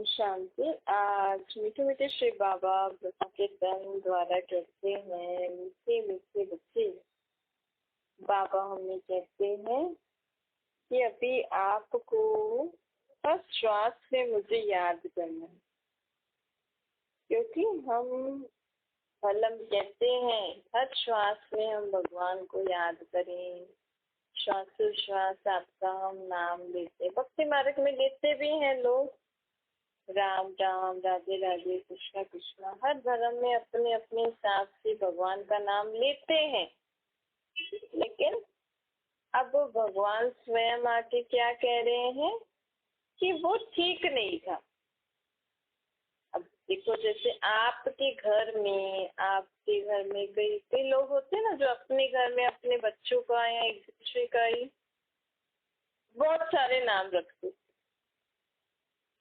ओम शांति। आज मीठे मीठे श्री बाबा ब्रह्मा के तन द्वारा कहते हैं, मीठे मीठे बच्चे, बाबा हमें कहते हैं कि अभी आपको हर श्वास में मुझे याद करना है, क्योंकि हम कहते हैं हर श्वास में हम भगवान को याद करें। श्वासोश्वास आपका हम नाम लेते, भक्ति मार्ग में लेते भी हैं लोग, राम राम, राधे राधे, कृष्णा कृष्णा। हर धर्म में अपने अपने हिसाब से भगवान का नाम लेते हैं, लेकिन अब भगवान स्वयं आके क्या कह रहे हैं कि वो ठीक नहीं था। अब देखो, जैसे आपके घर में कई लोग होते हैं ना, जो अपने घर में अपने बच्चों का या एक दूसरे का ही बहुत सारे नाम रखते।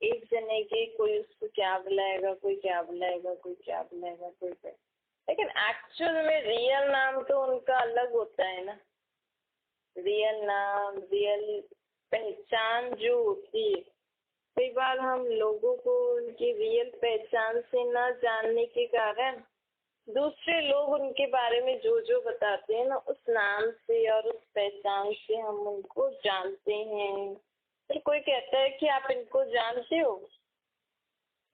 एक जने के कोई उसको क्या बुलाएगा, कोई क्या बुलाएगा, कोई क्या बुलाएगा, कोई क्या। लेकिन एक्चुअल में रियल नाम तो उनका अलग होता है ना। रियल नाम, रियल पहचान जो होती है, कई बार हम लोगों को उनकी रियल पहचान से न जानने के कारण दूसरे लोग उनके बारे में जो जो बताते हैं ना, उस नाम से और उस पहचान से हम उनको जानते हैं। फिर कोई कहता है कि आप इनको जानते हो,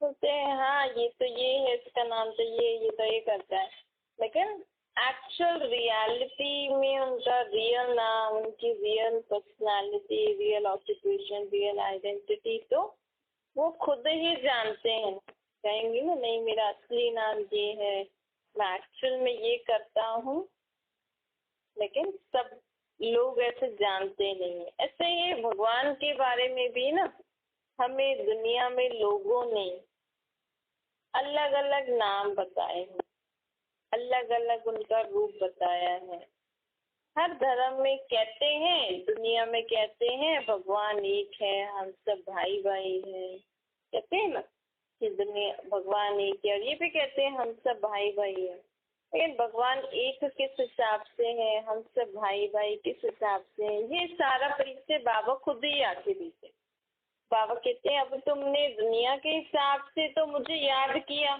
बोलते हैं हाँ ये तो ये है, इसका नाम तो ये तो ये करता है। लेकिन एक्चुअल रियलिटी में उनका रियल नाम, उनकी real personality, real occupation, real identity तो वो खुद ही जानते हैं। कहेंगे ना, नहीं मेरा असली नाम ये है, मैं एक्चुअल में ये करता हूँ। लेकिन सब लोग ऐसे जानते नहीं है। ऐसे ही भगवान के बारे में भी ना, हमें दुनिया में लोगों ने अलग अलग नाम बताए हैं, अलग अलग उनका रूप बताया है। हर धर्म में कहते हैं, दुनिया में कहते हैं भगवान एक है, हम सब भाई भाई हैं, कहते हैं ना कि दुनिया भगवान एक है। और ये भी कहते हैं हम सब भाई भाई हैं। लेकिन भगवान एक किस हिसाब से है, हम सब भाई भाई किस हिसाब से हैं, ये सारा परिचय बाबा खुद ही आके देते। बाबा कहते हैं अब तुमने दुनिया के हिसाब से तो मुझे याद किया,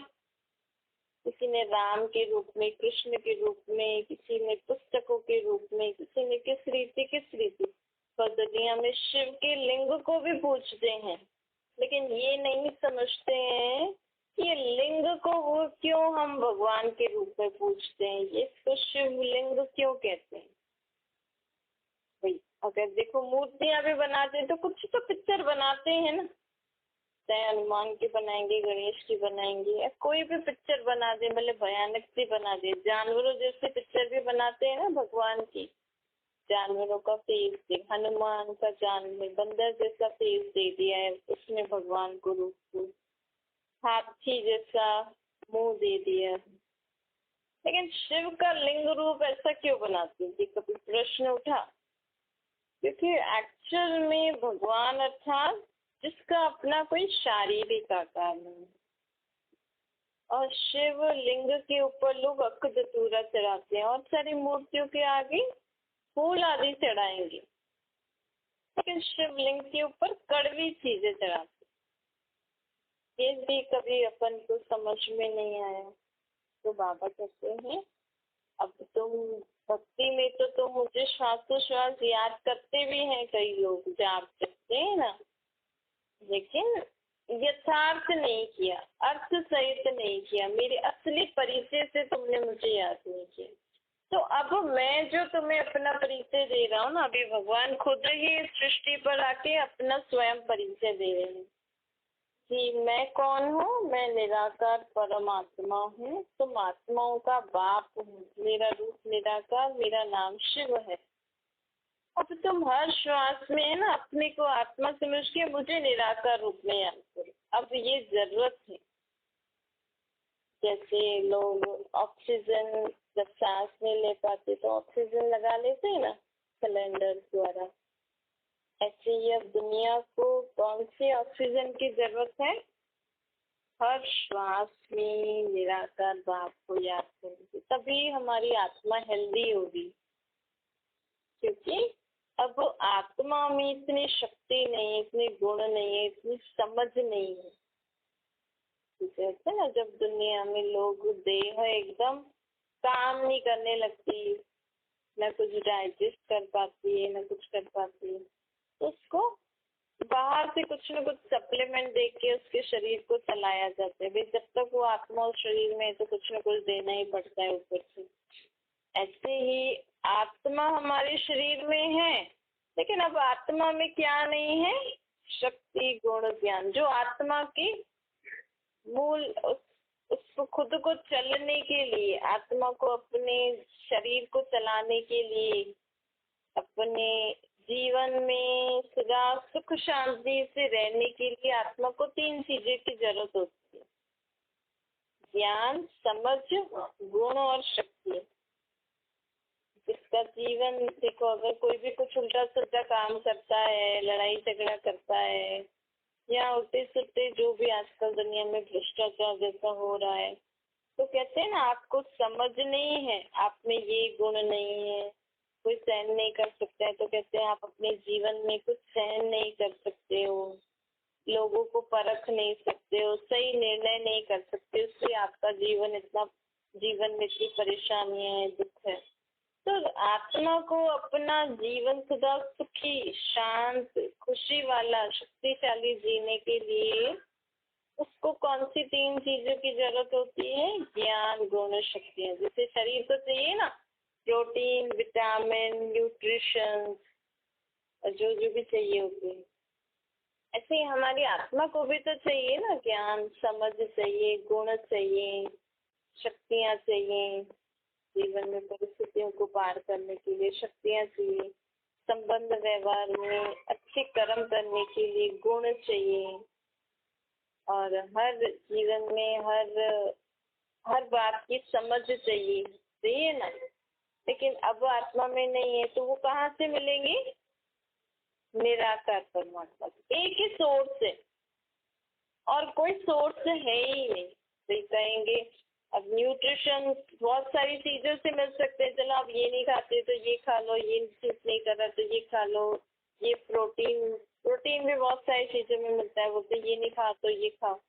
किसी ने राम के रूप में, कृष्ण के रूप में, किसी ने पुस्तकों के रूप में, किसी ने किस रीति। तो दुनिया में शिव के लिंग को भी पूछते हैं, लेकिन ये नहीं समझते हैं कि ये लिंग को वो क्यों हम भगवान के रूप में पूछते हैं, ये इसको शिवलिंग क्यों कहते हैं। भाई अगर देखो, मूर्तियां भी बनाते हैं तो कुछ तो पिक्चर बनाते हैं ना, चाहे हनुमान की बनाएंगे, गणेश की बनाएंगे, या कोई भी पिक्चर बना दे, भले भयानक सी बना दे। जानवरों जैसे पिक्चर भी बनाते हैं ना भगवान की, जानवरों का फेस दे, हनुमान का जानवर बंदर जैसा फेस दे दिया है उसने भगवान को रूप को, हाथी जैसा मुंह दे दिया है। लेकिन शिव का लिंग रूप ऐसा क्यों बनाते हैं, ये कभी प्रश्न उठा? क्योंकि एक्चुअल में भगवान अर्थात जिसका अपना कोई शारीरिक आकार नहीं। और शिव लिंग के ऊपर लोग अक्ष-धतूरा चढ़ाते हैं और सारी मूर्तियों के आगे फूल आदि चढ़ाएंगे, लेकिन शिवलिंग के ऊपर कड़वी चीजें चढ़ाते। ये भी कभी अपन को समझ में नहीं आया। तो बाबा कहते हैं अब तुम भक्ति में तो तुम मुझे श्वासोश्वास याद करते भी हैं, कई लोग जाप करते हैं ना, लेकिन यथार्थ नहीं किया, अर्थ सहित नहीं किया, मेरे असली परिचय से तुमने मुझे याद नहीं किया। तो अब मैं जो तुम्हें अपना परिचय दे रहा हूँ ना, अभी भगवान खुद ही सृष्टि पर आके अपना स्वयं परिचय दे रहे हैं कि मैं कौन हूँ, मैं निराकार परमात्मा हूँ, तुम आत्माओं का बाप हूँ, मेरा रूप निराकार, मेरा नाम शिव है। अब तुम हर श्वास में है ना, अपने को आत्मा समझ के मुझे निराकार रूप में याद करो। अब ये जरूरत है। जैसे लोग ऑक्सीजन जब सांस नहीं ले पाते तो ऑक्सीजन लगा लेते हैं ना सिलेंडर द्वारा, ऐसे ही अब दुनिया को कौन सी ऑक्सीजन की जरूरत है? हर श्वास में निराकार बाप को याद करेंगे, तभी हमारी आत्मा हेल्दी होगी। क्योंकि अब आत्मा में इतनी शक्ति नहीं है, इतने गुण नहीं है, इतनी समझ नहीं है। कहते हैं ना, जब दुनिया में लोग देह एकदम काम नहीं करने लगती, न कुछ डाइजेस्ट कर पाती है, न कुछ कर पाती है, तो उसको बाहर से कुछ न कुछ सप्लीमेंट दे के उसके शरीर को चलाया जाता है। भाई जब तक वो आत्मा उस शरीर में है तो कुछ न कुछ देना ही पड़ता है ऊपर से। ऐसे ही आत्मा हमारे शरीर में है, लेकिन अब आत्मा में क्या नहीं है? शक्ति, गुण, ज्ञान। जो आत्मा की मूल उसको खुद को चलने के लिए, आत्मा को अपने शरीर को चलाने के लिए, अपने जीवन में सदा सुख शांति से रहने के लिए आत्मा को 3 चीजें की जरूरत होती है: ज्ञान, समझ, गुण और शक्ति। जिसका जीवन देखो, अगर कोई भी कुछ उल्टा सुल्टा काम करता है, लड़ाई झगड़ा करता है, या उल्टे सुल्टे जो भी आजकल दुनिया में भ्रष्टाचार जैसा हो रहा है, तो कहते हैं ना, आपको समझ नहीं है, आप में ये गुण नहीं है, कोई सहन नहीं कर सकता है, तो कहते हैं आप अपने जीवन में कुछ सहन नहीं कर सकते हो, लोगों को परख नहीं सकते हो, सही निर्णय नहीं कर सकते, उससे आपका जीवन में इतनी परेशानियां है, दुख है। तो आत्मा को अपना जीवन सदा सुखी, शांत, खुशी वाला, शक्तिशाली जीने के लिए उसको कौन सी 3 चीजों की जरूरत होती है? ज्ञान, गुण, शक्तियाँ। जैसे शरीर को चाहिए ना प्रोटीन, विटामिन, न्यूट्रिशन, जो जो भी चाहिए होते हैं, ऐसे ही हमारी आत्मा को भी तो चाहिए ना, ज्ञान, समझ चाहिए, गुण चाहिए, शक्तियाँ चाहिए, जीवन में परिस्थितियों को पार करने के लिए शक्तियाँ चाहिए, संबंध व्यवहार में अच्छे कर्म करने के लिए गुण चाहिए, और हर जीवन में हर बात की समझ चाहिए ना। लेकिन अब आत्मा में नहीं है, तो वो कहाँ से मिलेंगे? निराकार परमात्मा, एक ही सोर्स है और कोई सोर्स है ही नहीं। तो कहेंगे अब न्यूट्रिशन बहुत सारी चीजों से मिल सकते हैं, चलो आप ये नहीं खाते तो ये खा लो, ये सूट नहीं कर रहा तो ये खा लो, ये प्रोटीन भी बहुत सारी चीजों में मिलता है, बोलते ये नहीं खा तो ये खाओ।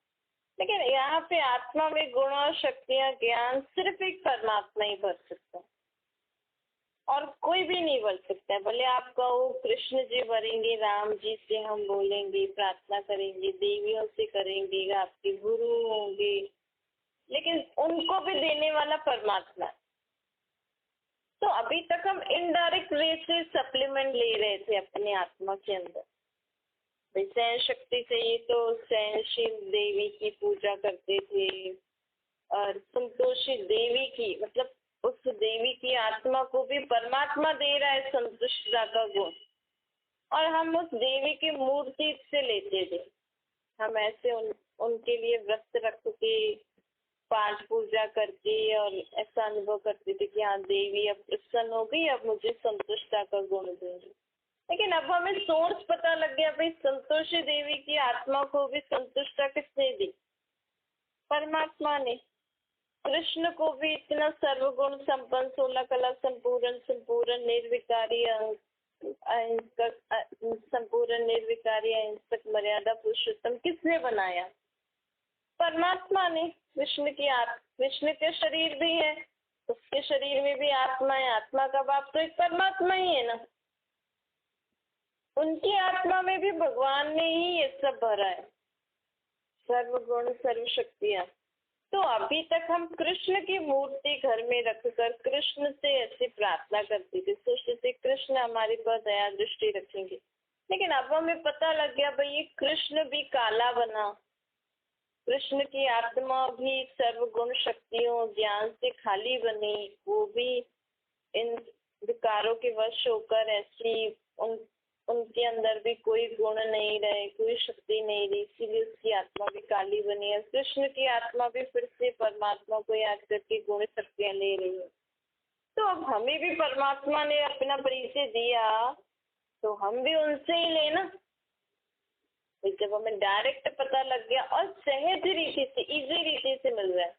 लेकिन यहाँ पे आत्मा में गुण और शक्तियाँ, ज्ञान सिर्फ एक परमात्मा ही भर सकता है, और कोई भी नहीं भर सकता है। भले आप कहो कृष्ण जी भरेंगे, राम जी से हम बोलेंगे, प्रार्थना करेंगे, देवियों से करेंगे, आपके गुरु होंगे, लेकिन उनको भी देने वाला परमात्मा है। तो अभी तक हम इनडायरेक्ट वे से सप्लीमेंट ले रहे थे अपने आत्मा के अंदर। सहन शक्ति चाहिए तो सहनशील देवी की पूजा करते थे, और संतोषी देवी की, मतलब उस देवी की आत्मा को भी परमात्मा दे रहा है संतुष्टता का गुण, और हम उस देवी की मूर्ति से लेते थे। हम ऐसे उनके लिए व्रत रख के, पाठ पूजा करके, और ऐसा अनुभव करते थे कि हाँ देवी अब प्रसन्न हो गई, अब मुझे संतुष्टता का गुण देंगी। लेकिन अब हमें सोर्स पता लग गया, भाई संतोषी देवी की आत्मा को भी संतुष्टता किसने दी? परमात्मा ने। कृष्ण को भी इतना सर्वगुण संपन्न, 16 कला संपूर्ण निर्विकारी, संपूर्ण निर्विकारी, अहिंसक, मर्यादा पुरुषोत्तम किसने बनाया? परमात्मा ने। कृष्ण के शरीर भी है, उसके शरीर में भी आत्मा है, आत्मा का बाप तो एक परमात्मा ही है ना। उनकी आत्मा में भी भगवान ने ही ये सब भरा है, सर्वगुण सर्व शक्तियाँ। तो अभी तक हम कृष्ण की मूर्ति घर में रखकर कृष्ण से ऐसी प्रार्थना करते थे, सोचते थे कृष्ण हमारे पर दया दृष्टि रखेंगे। लेकिन अब हमें पता लग गया भाई ये कृष्ण भी काला बना, कृष्ण की आत्मा भी सर्वगुण शक्तियों ज्ञान से खाली बनी, वो भी इन विकारों के वश होकर ऐसी उनके अंदर भी कोई गुण नहीं रहे, कोई शक्ति नहीं रही, इसीलिए उसकी आत्मा भी काली बनी है। कृष्ण की आत्मा भी फिर से परमात्मा को याद करके गुण शक्तियाँ ले रही है। तो अब हमें भी परमात्मा ने अपना परिचय दिया, तो हम भी उनसे ही लेना। जब हमें डायरेक्ट पता लग गया और सहज रीति से, इजी रीति से मिल रहा है,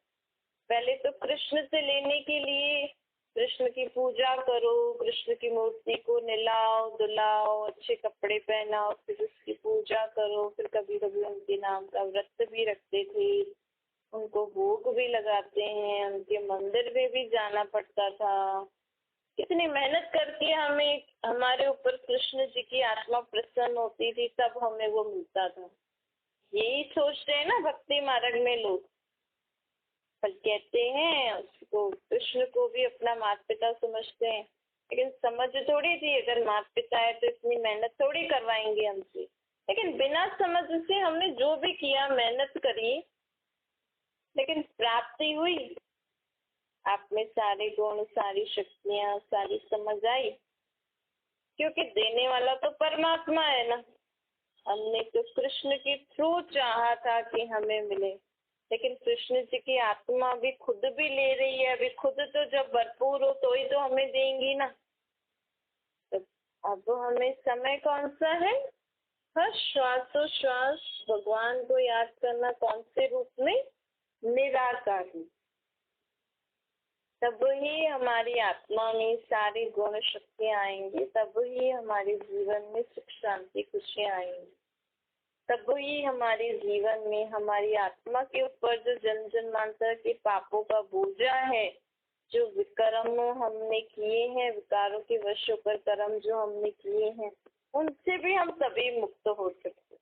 पहले तो कृष्ण से लेने के लिए कृष्ण की पूजा करो, कृष्ण की मूर्ति को नहलाओ धुलाओ, अच्छे कपड़े पहनाओ, फिर उसकी पूजा करो, फिर कभी कभी उनके नाम का व्रत भी रखते थे, उनको भोग भी लगाते हैं, उनके मंदिर में भी जाना पड़ता था। कितनी मेहनत करके हमें हमारे ऊपर कृष्ण जी की आत्मा प्रसन्न होती थी, तब हमें वो मिलता था। यही सोचते हैं ना भक्ति मार्ग में लोग, पर कहते हैं उसको, कृष्ण को भी अपना माता पिता समझते हैं, लेकिन समझ थोड़ी थी अगर माता पिता है तो इतनी मेहनत थोड़ी करवाएंगे हमसे। लेकिन बिना समझ से हमने जो भी किया, मेहनत करी, लेकिन प्राप्ति हुई। आप में सारे गुण, सारी शक्तियां, सारी समझ आई, क्योंकि देने वाला तो परमात्मा है ना। हमने तो कृष्ण के थ्रू चाहा था कि हमें मिले, लेकिन कृष्ण जी की आत्मा भी खुद भी ले रही है। अभी खुद तो जब भरपूर हो तो ही तो हमें देंगी ना। तो अब हमें समय कौन सा है? हर श्वासोश्वास भगवान को याद करना। कौन से रूप में? निराकार रूप। तब ही हमारी आत्मा में सारी गुण शक्तियां आएंगी, तब ही हमारे जीवन में सुख शांति खुशियां आएंगी, तब ही हमारे जीवन में हमारी आत्मा के ऊपर जो जन्म जन्मांतर के पापों का बोझा है, जो विकर्म हमने किए हैं, विकारों के वश होकर कर्म जो हमने किए हैं, उनसे भी हम तभी मुक्त हो सकते।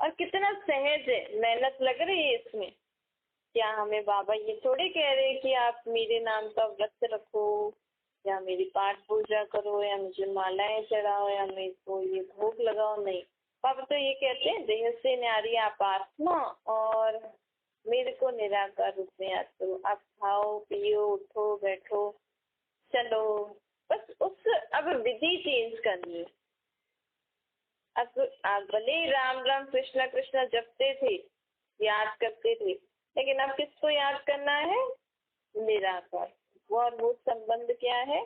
और कितना सहज है, मेहनत लग रही है इसमें। क्या हमें बाबा ये थोड़ी कह रहे कि आप मेरे नाम का व्रत रखो, या मेरी पाठ पूजा करो, या मुझे मालाएं चढ़ाओ, या मेरे को ये भोग लगाओ। नहीं, बाबा तो ये कहते हैं देह से न्यारी आप आत्मा, और मेरे को निराकार रूप में याद करो। आप खाओ पियो उठो बैठो चलो, बस उस अब विधि चेंज करनी है। अब आप भले ही राम राम कृष्णा कृष्णा जपते थे, याद करते थे, लेकिन अब किसको याद करना है? निराकार। और वो संबंध क्या है?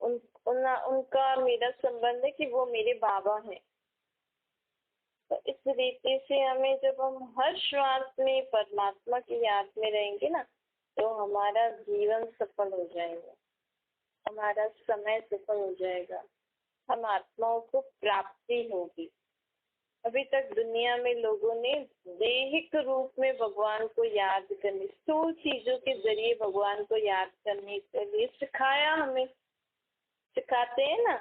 उनका मेरा संबंध है कि वो मेरे बाबा हैं। तो इस रीति से हमें, जब हम हर श्वास में परमात्मा की याद में रहेंगे ना, तो हमारा जीवन सफल हो जाएगा, हमारा समय सफल हो जाएगा, हम आत्माओं को प्राप्ति होगी। अभी तक दुनिया में लोगों ने दैहिक रूप में भगवान को याद करने, स्थूल चीजों के जरिए भगवान को याद करने के लिए सिखाया। हमें सिखाते हैं ना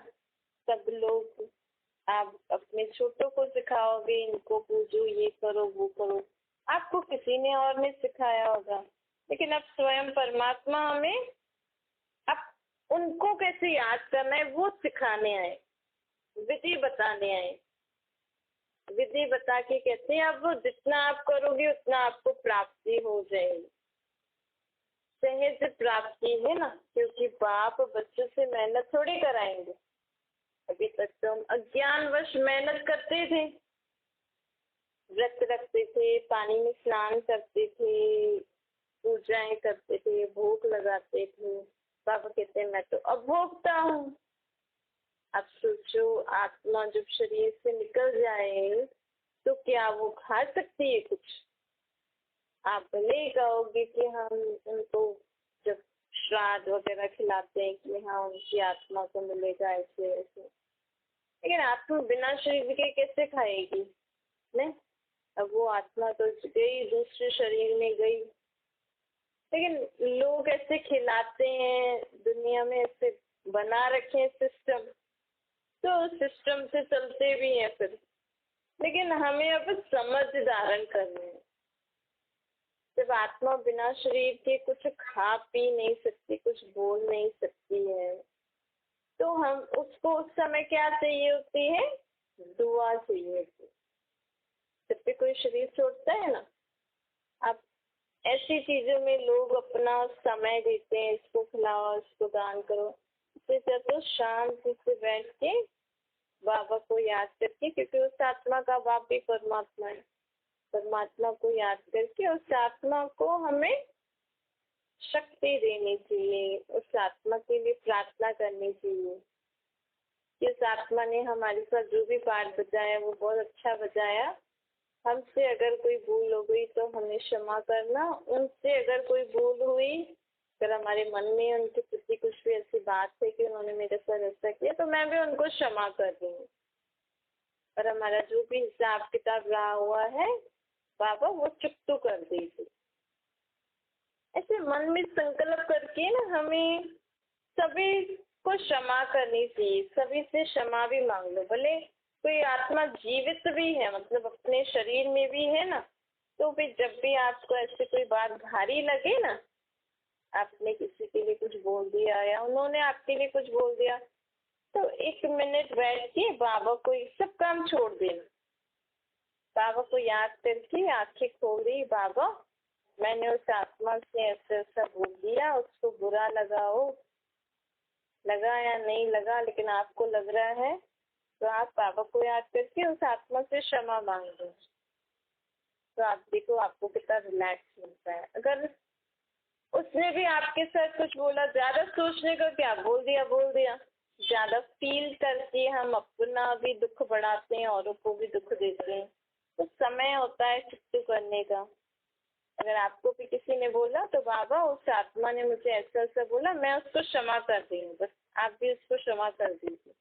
सब लोग। आप अपने छोटों को सिखाओगे, इनको पूजो, ये करो वो करो, आपको किसी ने और ने सिखाया होगा। लेकिन अब स्वयं परमात्मा हमें अब उनको कैसे याद करना है वो सिखाने आए, विधि बताने आए। विधि बता के कहते हैं अब जितना आप करोगे उतना आपको प्राप्ति हो जाएगी। सहज प्राप्ति है ना, क्योंकि बाप बच्चों से मेहनत थोड़ी कराएंगे। अभी तक तो हम अज्ञानवश मेहनत करते थे, व्रत रखते थे, पानी में स्नान करते थे, पूजाएं करते थे, भोग लगाते थे। बाबा कहते हैं मैं तो अभोक्ता हूँ। अब सोचो, आत्मा जब शरीर से निकल जाए तो क्या वो खा सकती है कुछ? आप भले ही कहोगे कि हम उनको जब श्राद्ध वगैरह खिलाते हैं कि हाँ उनकी आत्मा को मिलेगा ऐसे ऐसे, लेकिन आत्मा बिना शरीर के कैसे खाएगी? नहीं, अब वो आत्मा तो गई, दूसरे शरीर में गई। लेकिन लोग ऐसे खिलाते हैं, दुनिया में ऐसे बना रखे सिस्टम, तो सिस्टम से चलते भी हैं फिर। लेकिन हमें अब समझ धारण करनी है। जब आत्मा बिना शरीर के कुछ खा पी नहीं सकती, कुछ बोल नहीं सकती है, तो हम उसको उस समय क्या चाहिए होती है? दुआ चाहिए होती है। जब भी कोई शरीर छोड़ता है ना, अब ऐसी चीजों में लोग अपना समय देते हैं, इसको खिलाओ, इसको दान करो। इससे तो शांति से बैठ के बाबा को याद करके, क्योंकि उस आत्मा का बाप भी परमात्मा है, परमात्मा को याद करके उस आत्मा को हमें शक्ति देनी चाहिए, उस आत्मा के लिए प्रार्थना करनी चाहिए कि उस आत्मा ने हमारे साथ जो भी पाठ बजाया वो बहुत अच्छा बजाया। हमसे अगर कोई भूल हो गई तो हमें क्षमा करना। उनसे अगर कोई भूल हुई, अगर हमारे मन में उनके प्रति कुछ भी ऐसी बात है कि उन्होंने मेरे साथ ऐसा किया, तो मैं भी उनको क्षमा कर दूंगी। और हमारा जो भी हिसाब किताब रहा हुआ है बाबा वो चुप तो कर दीजिए। ऐसे मन में संकल्प करके ना हमें सभी को क्षमा करनी चाहिए, सभी से क्षमा भी मांग लो। भले कोई आत्मा जीवित भी है, मतलब अपने शरीर में भी है ना, तो भी जब भी आपको ऐसे कोई बात भारी लगे ना, आपने किसी के लिए कुछ बोल दिया या उन्होंने आपके लिए कुछ बोल दिया, तो 1 मिनट बैठ के बाबा को सब काम छोड़ देना, बाबा को याद करके आंखें खोल दी, बाबा मैंने उस आत्मा से ऐसा ऐसा बोल दिया, उसको बुरा लगा या नहीं लगा, लेकिन आपको लग रहा है, तो आप बाबा को याद करके उस आत्मा से क्षमा मांग दो। तो आप देखो आपको कितना रिलैक्स मिलता है। अगर उसने भी आपके साथ कुछ बोला, ज्यादा सोचने का क्या, बोल दिया, ज्यादा फील करके हम अपना भी दुख बढ़ाते हैं, औरों को भी दुख देते हैं। तो समय होता है चुप करने का। अगर आपको भी किसी ने बोला तो बाबा उस आत्मा ने मुझे ऐसा ऐसा बोला, मैं उसको क्षमा कर रही हूँ, बस आप भी उसको क्षमा कर दीजिए,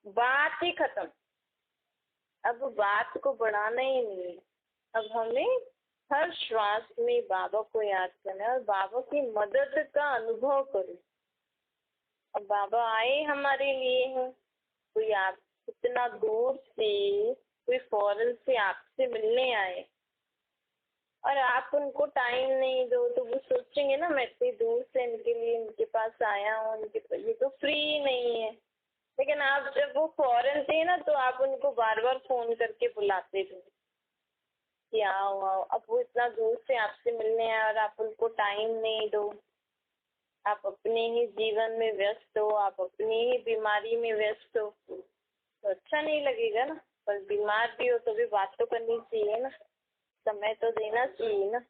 बात ही खत्म। अब बात को बढ़ाना ही नहीं है। अब हमें हर श्वास में बाबा को याद करना है और बाबा की मदद का अनुभव करो। अब बाबा आए हमारे लिए हैं, कोई आप इतना दूर से, कोई फॉरेन से आपसे मिलने आए और आप उनको टाइम नहीं दो, तो वो सोचेंगे ना मैं इतनी दूर से इनके लिए इनके पास आया हूँ, ये तो फ्री नहीं है। लेकिन आप जब वो फॉरेन थे ना, तो आप उनको बार बार फोन करके बुलाते थे कि आओ आओ। अब वो इतना दूर से आपसे मिलने आए और आप उनको टाइम नहीं दो, आप अपने ही जीवन में व्यस्त हो, आप अपनी ही बीमारी में व्यस्त हो, तो अच्छा नहीं लगेगा ना। पर बीमार भी हो तो भी बात तो करनी चाहिए ना, समय तो देना चाहिए ना।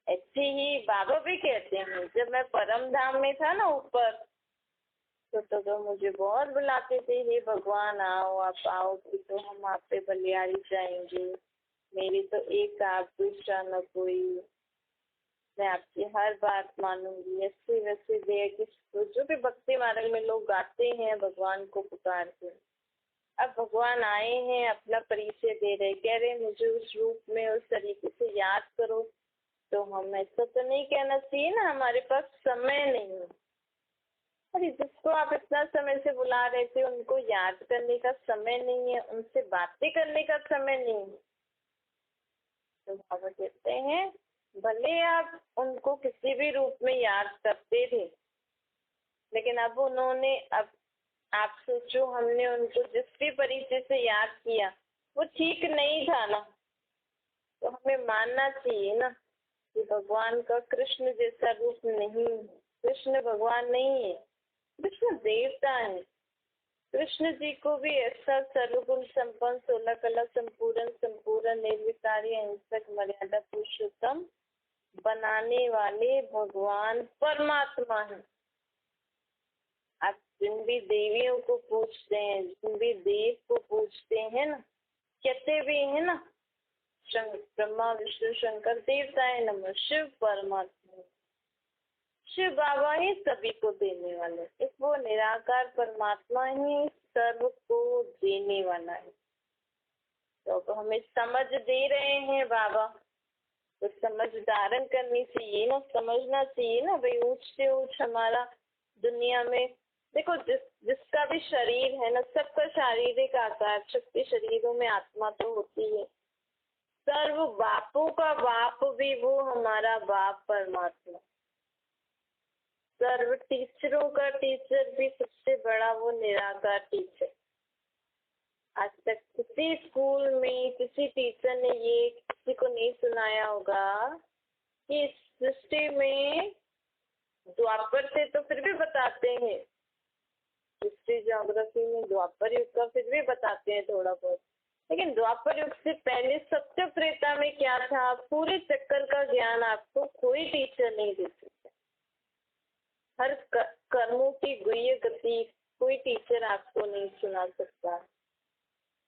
ऐसे ही बाबा भी कहते हैं, जब मैं परम धाम में था ना ऊपर, तो मुझे बहुत बुलाते थे, हे भगवान आओ, आप आओगे तो हम आप पे बलिहारी जाएंगे, मेरी तो एक आप दूसरा न कोई, मैं आपकी हर बात मानूंगी। ऐसे वैसे दे कि जो भी भक्ति मार्ग में लोग गाते हैं भगवान को पुकार के। अब भगवान आए हैं, अपना परिचय दे रहे, कह रहे मुझे उस रूप में उस तरीके से याद करो। तो हम ऐसा तो नहीं कहना चाहिए ना हमारे पास समय नहीं है। अरे जिसको आप इतना समय से बुला रहे थे उनको याद करने का समय नहीं है, उनसे बातें करने का समय नहीं है। तो बाबा कहते हैं भले आप उनको किसी भी रूप में याद करते थे, लेकिन अब उन्होंने, अब आप सोचो हमने उनको जिस भी परिचय से याद किया वो ठीक नहीं था ना, तो हमें मानना चाहिए ना कि भगवान का कृष्ण जैसा रूप नहीं है। कृष्ण भगवान नहीं है, कृष्ण देवता है। कृष्ण जी को भी ऐसा सर्वगुण संपन्न, 16 कला संपूर्ण निर्विकारी अहिंसक मर्यादा पुरुषोत्तम बनाने वाले भगवान परमात्मा है। आप जिन भी देवियों को पूछते हैं, जिन भी देव को पूछते हैं ना, कहते भी है ना ब्रह्मा विष्णु शंकर देवताएं नमः, शिव परमात्मा, शिव बाबा ही सभी को देने वाले, एक वो निराकार परमात्मा ही सर्व को देने वाला है। तो हमें समझ दे रहे हैं बाबा, तो समझ धारण करनी चाहिए ना, समझना चाहिए ना भाई, ऊंच से ऊंच हमारा दुनिया में देखो, जिसका भी शरीर है ना, सबका शारीरिक आकार, शक्ति शरीरों में आत्मा तो होती है। सर्व बापों का बाप भी वो हमारा बाप परमात्मा, सर्व टीचरों का टीचर भी सबसे बड़ा वो निराकार टीचर। आज तक किसी स्कूल में किसी टीचर ने ये किसी को नहीं सुनाया होगा कि इस सृष्टि में द्वापर थे, तो फिर भी बताते हैं हिस्ट्री ज्योग्राफी में द्वापर युग का फिर भी बताते हैं थोड़ा बहुत, लेकिन द्वापर युग से पहले सत्य त्रेता में क्या था, पूरे चक्कर का ज्ञान आपको कोई टीचर नहीं दे सकता। हर कर्मों की गुह्य गति कोई टीचर आपको नहीं सुना सकता।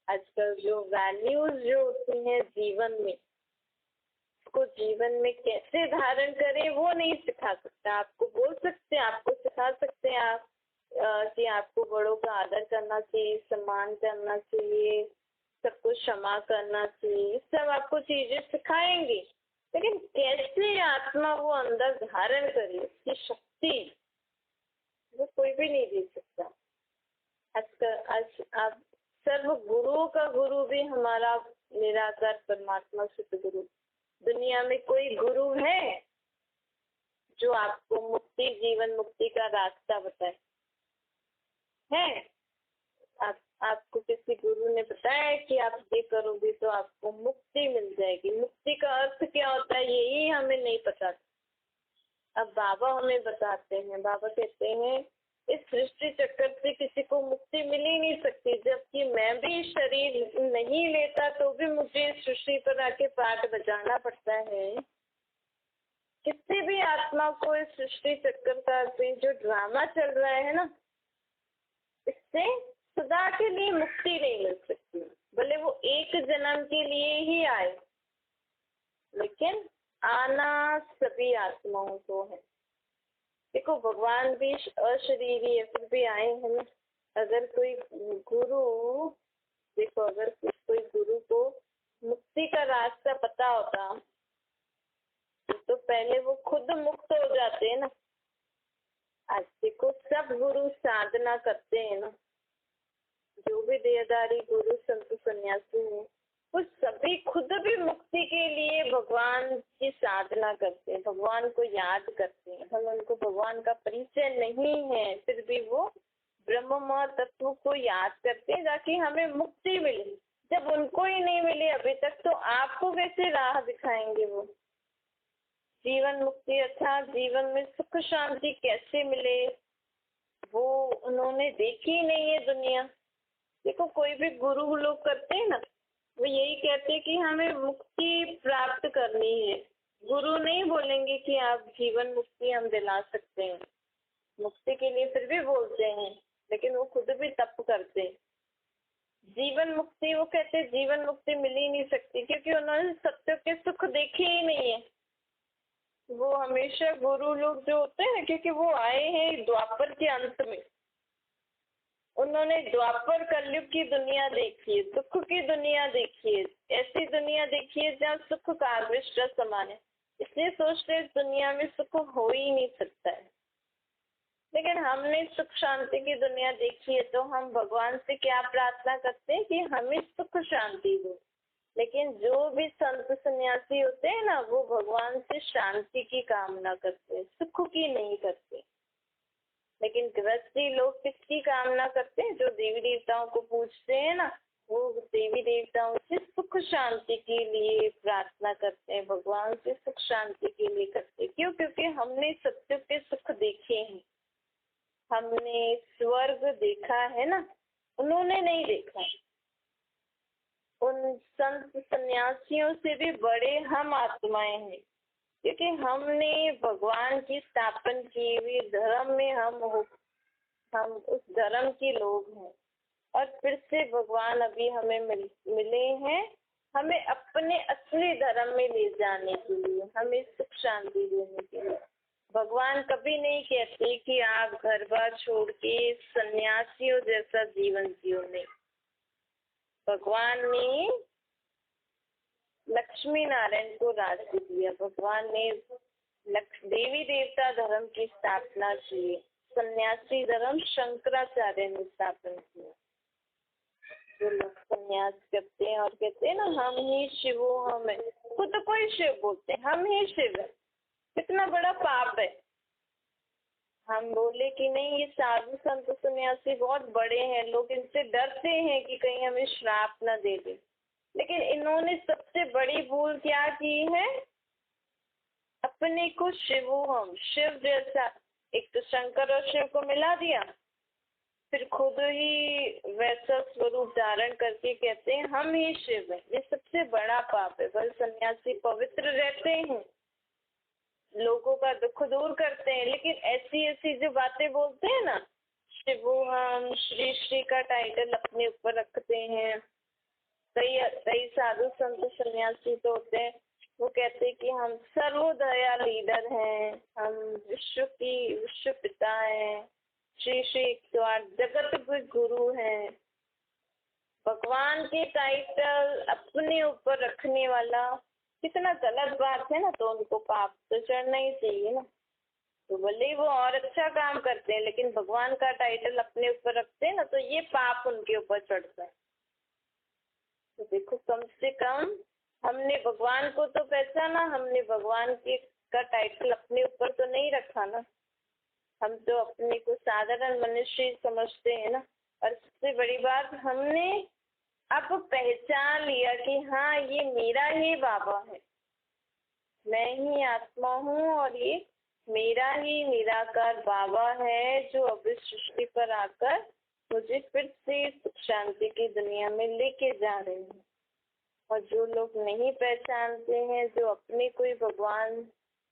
आजकल जो वैल्यूज जो होती हैं जीवन में, उसको जीवन में कैसे धारण करें वो नहीं सिखा सकता। आपको बोल सकते हैं, आपको सिखा सकते हैं आप कि आपको बड़ों का आदर करना चाहिए, सम्मान करना चाहिए, सबको क्षमा करना चाहिए, सब आपको चीजें सिखाएंगे, लेकिन कैसे आत्मा वो अंदर धारण करे, उसकी शक्ति वो कोई भी नहीं दे सकता। आज आप सर्व गुरुओं का गुरु भी हमारा निराकार परमात्मा शुद्ध गुरु। दुनिया में कोई गुरु है जो आपको मुक्ति, जीवन मुक्ति का रास्ता बताए? है? आपको किसी गुरु ने बताया कि आप ये करोगे तो आपको मुक्ति मिल जाएगी? मुक्ति का अर्थ क्या होता है यही हमें नहीं पता। अब बाबा हमें बताते हैं। बाबा कहते हैं इस सृष्टि चक्कर से किसी को मुक्ति मिल ही नहीं सकती, जबकि मैं भी शरीर नहीं लेता तो भी मुझे इस सृष्टि पर आके पाठ बजाना पड़ता है। किसी भी आत्मा को इस सृष्टि चक्कर का जो ड्रामा चल रहा है ना, इससे सदा के लिए मुक्ति नहीं मिल सकती। भले वो एक जन्म के लिए ही आए, लेकिन आना सभी आत्माओं को है। देखो भगवान भी अशरीरी है, फिर भी आए हैं ना। अगर कोई गुरु, देखो अगर कोई गुरु को मुक्ति का रास्ता पता होता तो पहले वो खुद मुक्त हो जाते हैं ना। आज देखो सब गुरु साधना करते हैं ना, जो भी देहधारी गुरु संत सन्यासी हैं, वो सभी खुद भी मुक्ति के लिए भगवान की साधना करते हैं, भगवान को याद करते हैं। हम उनको भगवान का परिचय नहीं है, फिर भी वो ब्रह्म तत्व को याद करते हैं ताकि हमें मुक्ति मिले। जब उनको ही नहीं मिले अभी तक, तो आपको कैसे राह दिखाएंगे वो? जीवन मुक्ति अर्थात जीवन में सुख शांति कैसे मिले, वो उन्होंने देखी ही नहीं है दुनिया। देखो कोई भी गुरु लोग करते हैं ना, वो यही कहते हैं कि हमें मुक्ति प्राप्त करनी है। गुरु नहीं बोलेंगे कि आप जीवन मुक्ति हम दिला सकते हैं, मुक्ति के लिए फिर भी बोलते हैं, लेकिन वो खुद भी तप करते हैं। जीवन मुक्ति वो कहते जीवन मुक्ति मिल ही नहीं सकती, क्योंकि उन्होंने सत्य के सुख देखे ही नहीं है। वो हमेशा गुरु लोग जो होते हैं, क्योंकि वो आए हैं द्वापर के अंत में, उन्होंने द्वापर कलयुग की दुनिया देखी है, दुख की दुनिया देखी है, ऐसी दुनिया देखी है जहाँ सुख का आविष्ट समान है। इसलिए सोचते इस दुनिया में सुख हो ही नहीं सकता है। लेकिन हमने सुख शांति की दुनिया देखी है, तो हम भगवान से क्या प्रार्थना करते हैं कि हमें सुख शांति दो। लेकिन जो भी संत सन्यासी होते हैं ना, वो भगवान से शांति की कामना करते हैं, सुख की नहीं करते। लेकिन गृहस्थी लोग किसकी कामना करते हैं? जो देवी देवताओं को पूजते हैं ना, वो देवी देवताओं से सुख शांति के लिए प्रार्थना करते हैं, भगवान से सुख शांति के लिए करते हैं। क्यों? क्योंकि हमने सत्य के सुख देखे हैं, हमने स्वर्ग देखा है ना, उन्होंने नहीं देखा। उन संत सन्यासियों से भी बड़े हम आत्माएं हैं, क्योंकि हमने भगवान की स्थापन की हुई धर्म में हम उस धर्म के लोग हैं। और फिर से भगवान अभी हमें मिले हैं, हमें अपने असली धर्म में ले जाने के लिए, हमें सुख शांति देने के लिए। भगवान कभी नहीं कहते कि आप घर बार छोड़ के सन्यासियों जैसा जीवन जियो, नहीं। भगवान ने लक्ष्मी नारायण को राज्य दिया, भगवान ने देवी देवता धर्म की स्थापना की, सन्यासी धर्म शंकराचार्य ने स्थापन किया। जो लोग सन्यास करते हैं और कहते हैं ना हम ही शिव हो, हम है, खुद को ही शिव बोलते हैं, हम ही शिव है। कितना बड़ा पाप है। हम बोले कि नहीं ये साधु संत सन्यासी बहुत बड़े हैं, लोग इनसे डरते हैं कि कहीं हमें श्राप न दे दे। लेकिन इन्होंने सबसे बड़ी भूल क्या की है? अपने को शिव हम, शिव जैसा, एक तो शंकर और शिव को मिला दिया, फिर खुद ही वैसा स्वरूप धारण करके कहते हैं हम ही शिव है। ये सबसे बड़ा पाप है। बस सन्यासी पवित्र रहते हैं, लोगों का दुख दूर करते हैं, लेकिन ऐसी ऐसी जो बातें बोलते हैं ना, शिव हम, श्री श्री का टाइटल अपने ऊपर रखते हैं। कई साधु संत सन्यासी तो होते हैं, वो कहते हैं कि हम सर्वोदया लीडर हैं, हम विश्व पिता हैं, श्री श्री 108 जगत गुरु हैं। भगवान के टाइटल अपने ऊपर रखने वाला कितना गलत बात है ना, तो उनको पाप तो चढ़ना ही चाहिए ना। तो भले ही वो और अच्छा काम करते हैं, लेकिन भगवान का टाइटल अपने ऊपर रखते हैं ना, तो ये पाप उनके ऊपर चढ़ता है। तो देखो, कम से कम हमने भगवान को तो पहचाना, हमने भगवान के का टाइटल अपने ऊपर तो नहीं रखा ना। हम तो अपने को साधारण मनुष्य ही समझते हैं ना। और सबसे बड़ी बात, हमने अब पहचान लिया कि हाँ, ये मेरा ही बाबा है, मैं ही आत्मा हूँ और ये मेरा ही निराकार बाबा है, जो अब इस सृष्टि पर आकर मुझे फिर से सुख शांति की दुनिया में लेके जा रहे हैं। और जो लोग नहीं पहचानते हैं, जो अपने को ही भगवान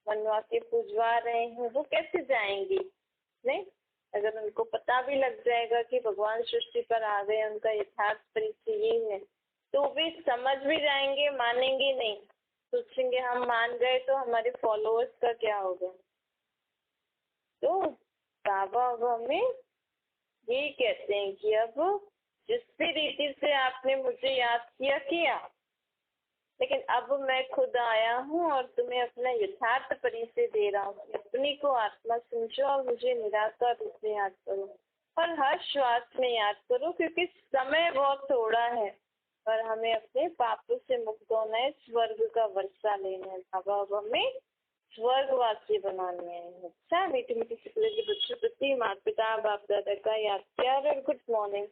मनवा के पूजवा रहे हैं, वो कैसे जाएंगे? नहीं, अगर उनको पता भी लग जाएगा कि भगवान सृष्टि पर आ गए, उनका यथार्थ परिचय ये है, तो वे समझ भी जाएंगे, मानेंगे नहीं। सोचेंगे हम मान गए तो हमारे फॉलोअर्स का क्या होगा। तो बाबा अब हमें ये कहते हैं कि अब जिस भी रीति से आपने मुझे याद किया, लेकिन अब मैं खुद आया हूँ और तुम्हें अपना यथार्थ परिचय दे रहा हूँ। अपनी को आत्मा समझो और मुझे निराकार रूप में याद करो, और हर श्वास में याद करो, क्योंकि समय बहुत थोड़ा है और हमें अपने पापों से मुक्त होना है, स्वर्ग का वर्षा लेना है। बाबा अब हमें स्वर्गवासी बनाने हैं। अच्छा, मीठी मीठी शुक्ल के बच्चों प्रति माता पिता बाप दादा का याद प्यार और गुड मॉर्निंग।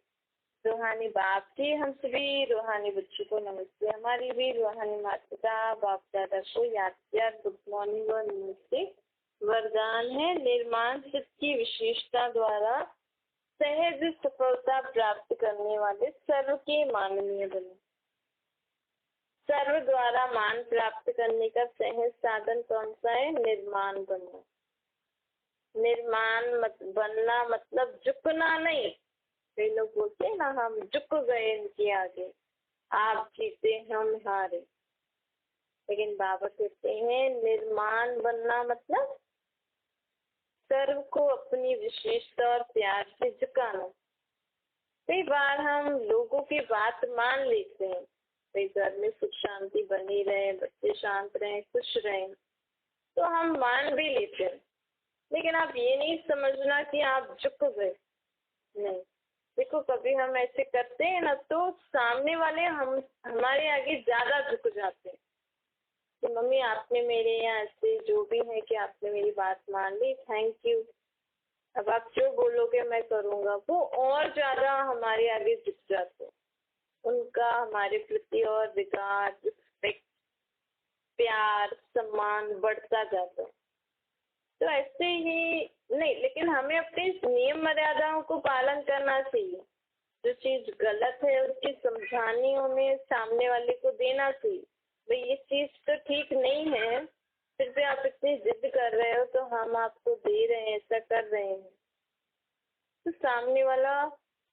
रूहानी बाप जी, हम सभी रूहानी बच्चों को नमस्ते। हमारी भी रूहानी माता पिता बाप दादा को याद प्यार गुड मॉर्निंग और नमस्ते। वरदान है, निर्माण चित्त की विशेषता द्वारा सहज सफलता प्राप्त करने वाले सर्व के माननीय बनो। सर्व द्वारा मान प्राप्त करने का सहज साधन कौन सा है? निर्माण बनना। निर्माण बनना मतलब झुकना नहीं। कई लोग बोलते हैं ना, हम झुक गए इनके आगे, आप जीते हम हारे। लेकिन बाबा कहते हैं निर्माण बनना मतलब सर्व को अपनी विशेषता और प्यार से झुकाना। कई बार हम लोगों की बात मान लेते हैं, कई घर में सुख शांति बनी रहे, बच्चे शांत रहे, खुश रहे, तो हम मान भी लेते हैं। लेकिन आप ये नहीं समझना कि आप झुक गए। नहीं, देखो, कभी हम ऐसे करते हैं ना, तो सामने वाले हमारे आगे ज्यादा झुक जाते हैं कि मम्मी आपने मेरे यहाँ ऐसे जो भी है कि आपने मेरी बात मान ली, थैंक यू, अब आप जो बोलोगे मैं करूँगा। वो और ज्यादा हमारे आगे झुक जाते हैं। उनका हमारे प्रति और रिगार्ड, रिस्पेक्ट, प्यार, सम्मान बढ़ता जाता है। तो ऐसे ही नहीं, लेकिन हमें अपनी नियम मर्यादाओं को पालन करना चाहिए। जो चीज गलत है उसकी समझानी हमें सामने वाले को देना चाहिए। भाई ये चीज तो ठीक नहीं है, फिर भी आप इतनी जिद कर रहे हो, तो हम आपको दे रहे हैं, ऐसा कर रहे हैं, तो सामने वाला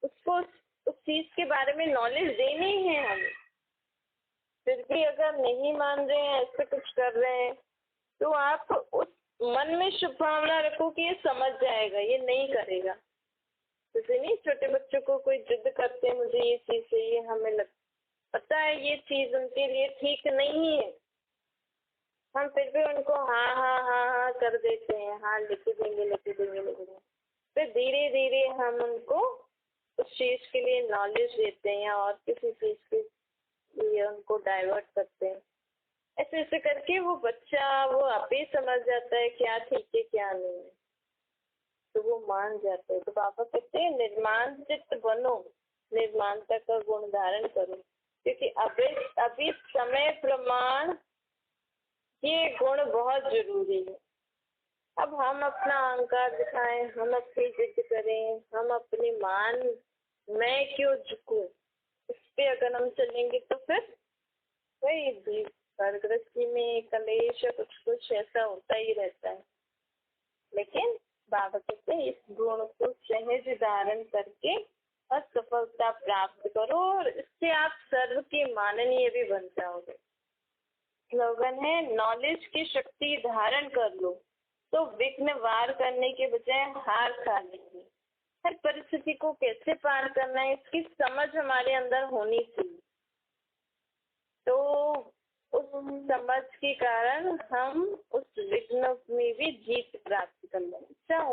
उसको उस चीज के बारे में नॉलेज देनी है हमें। फिर भी अगर नहीं मान रहे हैं, ऐसे कुछ कर रहे हैं, तो आप उस मन में शुभ भावना रखो कि ये समझ जाएगा, ये नहीं करेगा। जैसे नहीं, छोटे बच्चों को कोई जिद करते हैं मुझे ये चीज चाहिए, हमें पता है ये चीज उनके लिए ठीक नहीं है, हम फिर भी उनको हाँ हाँ हाँ हाँ कर देते हैं, हाँ लेके देंगे लेके देंगे लेके देंगे। फिर धीरे धीरे हम उनको उस चीज के लिए नॉलेज देते हैं और किसी चीज के लिए उनको डाइवर्ट करते हैं। ऐसे ऐसे करके वो बच्चा वो आप ही समझ जाता है क्या ठीक है क्या नहीं है, तो वो मान जाते हैं। तो बाबा कहते हैं निर्माण चित्त बनो, निर्माणता का गुण धारण करो, क्योंकि अभी समय प्रमाण ये गुण बहुत जरूरी है। अब हम अपना अहंकार दिखाएं, हम अपनी जिद करें, हम अपनी मान मैं क्यों झुकूं, इस पे अगर हम चलेंगे तो फिर वही घरगृहस्थी में कलेश या कुछ कुछ ऐसा होता ही रहता है। लेकिन बाबा कहते हैं इस गुण को सहज धारण करके और सफलता प्राप्त करो, और इससे आप सर्व के माननीय भी बन जाओगे। स्लोगन है, नॉलेज की शक्ति धारण कर लो तो विघ्न वार करने के बजाय हार खा लेंगे। हर परिस्थिति को कैसे पार करना है इसकी समझ हमारे अंदर होनी चाहिए। तो उस समझ के कारण हम उस विघ्न में भी जीत प्राप्त कर लेंगे।